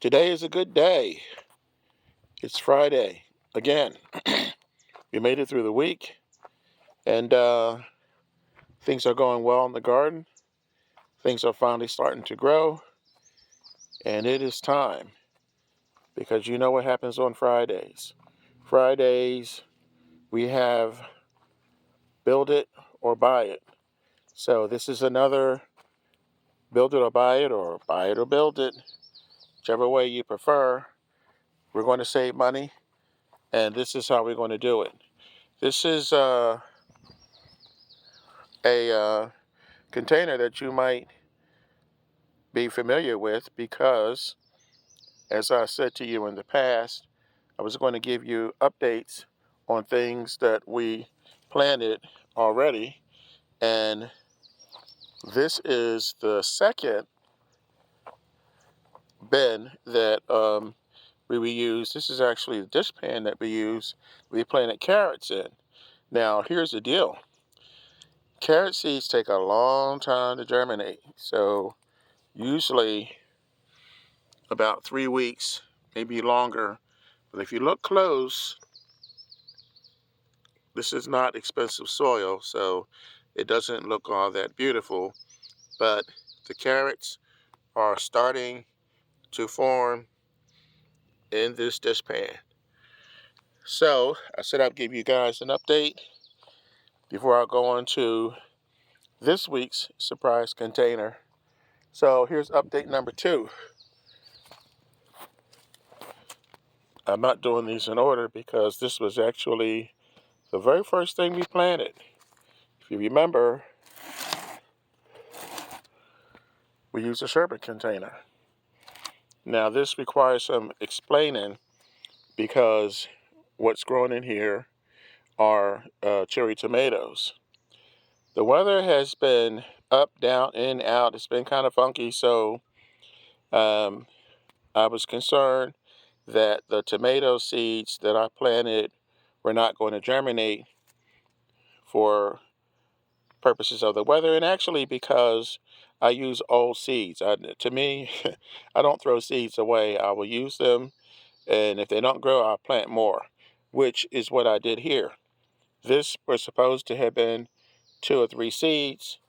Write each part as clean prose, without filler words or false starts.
Today is a good day. It's Friday again. We made it through the week, and things are going well in the garden. Things are finally starting to grow, and it is time because you know what happens on Fridays. Fridays, we have build it or buy it. So this is another build it or buy it or build it, whichever way you prefer. We're going to save money, and this is how we're going to do it. This is a container that you might be familiar with because, as I said to you in the past, I was going to give you updates on things that we planted already. And this is the second bin that we reuse. This is actually the dishpan that we use. We planted carrots in. Now, here's the deal. Carrot seeds take a long time to germinate. So usually about 3 weeks, maybe longer. But if you look close, this is not expensive soil, so it doesn't look all that beautiful. But the carrots are starting to form in this dishpan. So I said I'd give you guys an update before I go on to this week's surprise container. So here's update number 2. I'm not doing these in order because this was actually the very first thing we planted. If you remember, we used a sherbet container. Now this requires some explaining because what's grown in here are cherry tomatoes. The weather has been up, down, in, out. It's been kind of funky, so I was concerned that the tomato seeds that I planted were not going to germinate for purposes of the weather, and actually because I use old seeds. To me, I don't throw seeds away. I will use them, and if they don't grow, I'll plant more, which is what I did here. This was supposed to have been 2 or 3 seeds,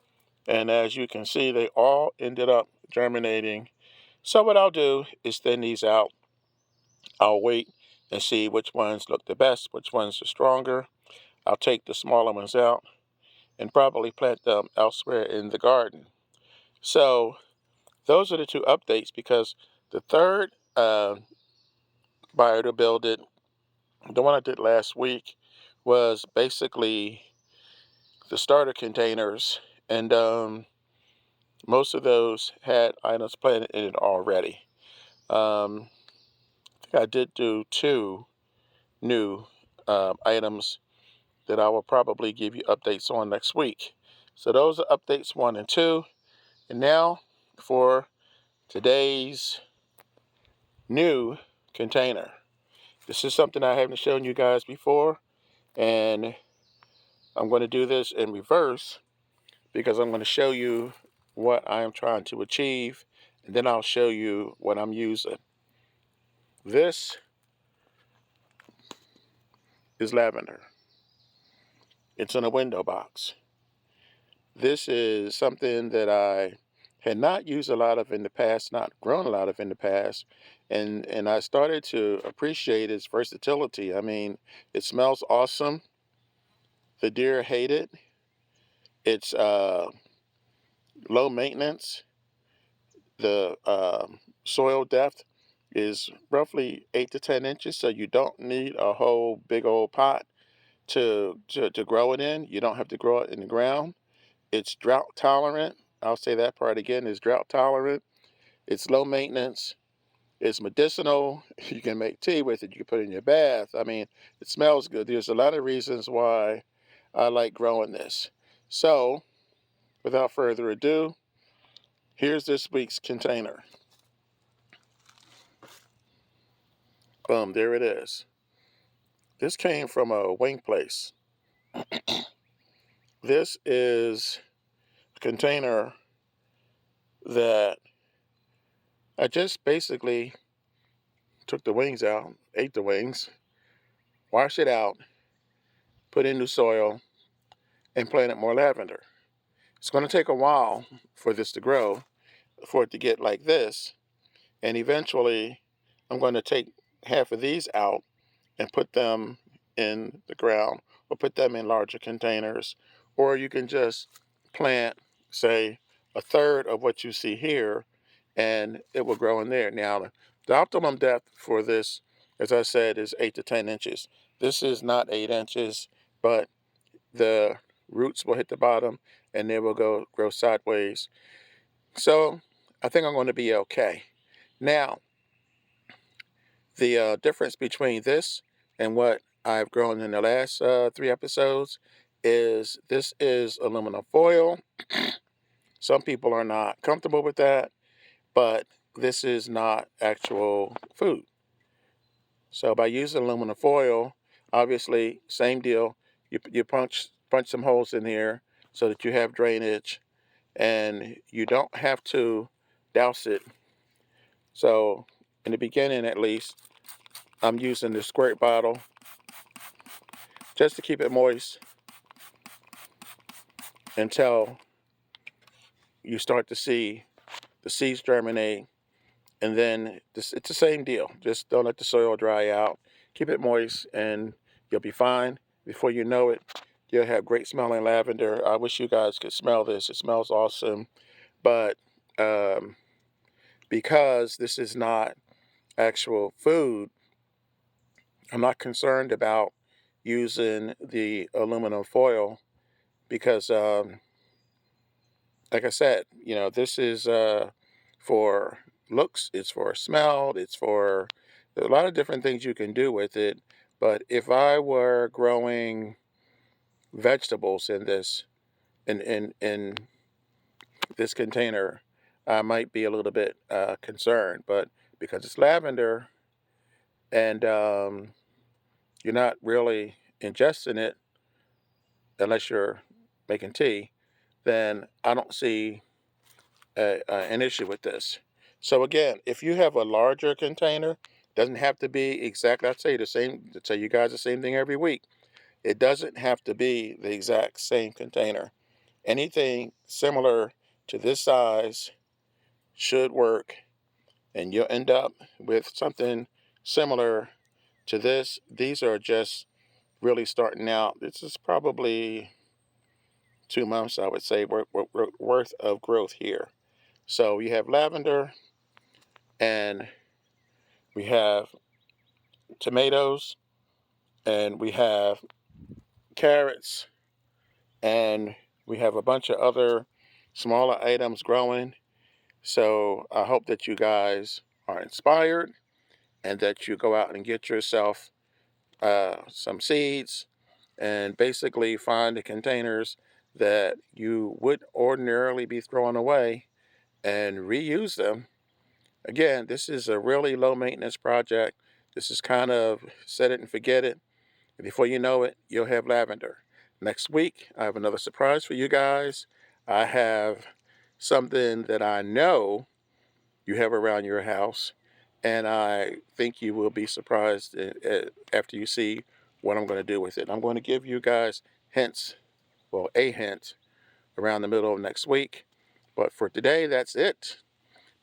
and as you can see, they all ended up germinating. So what I'll do is thin these out. I'll wait and see which ones look the best, which ones are stronger. I'll take the smaller ones out and probably plant them elsewhere in the garden. So those are the 2 updates, because the third buyer to build it, the one I did last week, was basically the starter containers, and most of those had items planted in it already. I think I did do 2 new items that I will probably give you updates on next week. So those are updates 1 and 2. And now for today's new container. This is something I haven't shown you guys before, and I'm going to do this in reverse because I'm going to show you what I am trying to achieve, and then I'll show you what I'm using. This is lavender. It's in a window box. This is something that I had not used a lot of in the past, not grown a lot of in the past, and I started to appreciate its versatility. I mean, it smells awesome. The deer hate it. It's low maintenance. The soil depth is roughly 8 to 10 inches, so you don't need a whole big old pot to grow it in. You don't have to grow it in the ground. It's drought tolerant. I'll say that part again, is drought tolerant. It's low maintenance. It's medicinal. You can make tea with it. You can put it in your bath. I mean, it smells good. There's a lot of reasons why I like growing this. So, without further ado, here's this week's container. Boom, there it is. This came from a wing place. This is a container that I just basically took the wings out, ate the wings, washed it out, put in new soil, and planted more lavender. It's going to take a while for this to grow, for it to get like this, and eventually I'm going to take half of these out and put them in the ground or put them in larger containers. Or you can just plant, say, a third of what you see here, and it will grow in there. Now, the optimum depth for this, as I said, is 8 to 10 inches. This is not 8 inches, but the roots will hit the bottom and they will grow sideways. So I think I'm going to be okay. Now, the difference between this and what I've grown in the last 3 episodes is this is aluminum foil. Some people are not comfortable with that, but this is not actual food. So by using aluminum foil, obviously, same deal. You punch some holes in here so that you have drainage, and you don't have to douse it. So in the beginning, at least, I'm using the squirt bottle just to keep it moist until you start to see the seeds germinate. And then it's the same deal. Just don't let the soil dry out. Keep it moist and you'll be fine. Before you know it, you'll have great smelling lavender. I wish you guys could smell this. It smells awesome. But because this is not actual food, I'm not concerned about using the aluminum foil because like I said, this is for looks, it's for smell, it's for a lot of different things you can do with it. But if I were growing vegetables in in this container, I might be a little bit concerned. But because it's lavender and you're not really ingesting it unless you're making tea, then I don't see an issue with this. So again, if you have a larger container, doesn't have to be exactly, I'd say the same, I tell you guys the same thing every week. It doesn't have to be the exact same container. Anything similar to this size should work, and you'll end up with something similar to this. These are just really starting out. This is probably 2 months, I would say, worth of growth here. So you have lavender, and we have tomatoes, and we have carrots, and we have a bunch of other smaller items growing. So I hope that you guys are inspired and that you go out and get yourself some seeds and basically find the containers that you would ordinarily be throwing away and reuse them. Again, this is a really low maintenance project. This is kind of set it and forget it. And before you know it, you'll have lavender. Next week, I have another surprise for you guys. I have something that I know you have around your house, and I think you will be surprised after you see what I'm going to do with it. I'm going to give you guys hints, well, a hint, around the middle of next week. But for today, that's it.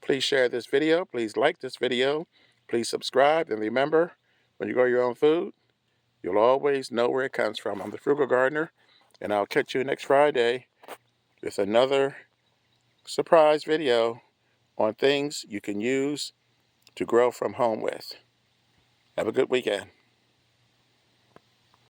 Please share this video. Please like this video. Please subscribe. And remember, when you grow your own food, you'll always know where it comes from. I'm the Frugal Gardener, and I'll catch you next Friday with another surprise video on things you can use to grow from home with. Have a good weekend.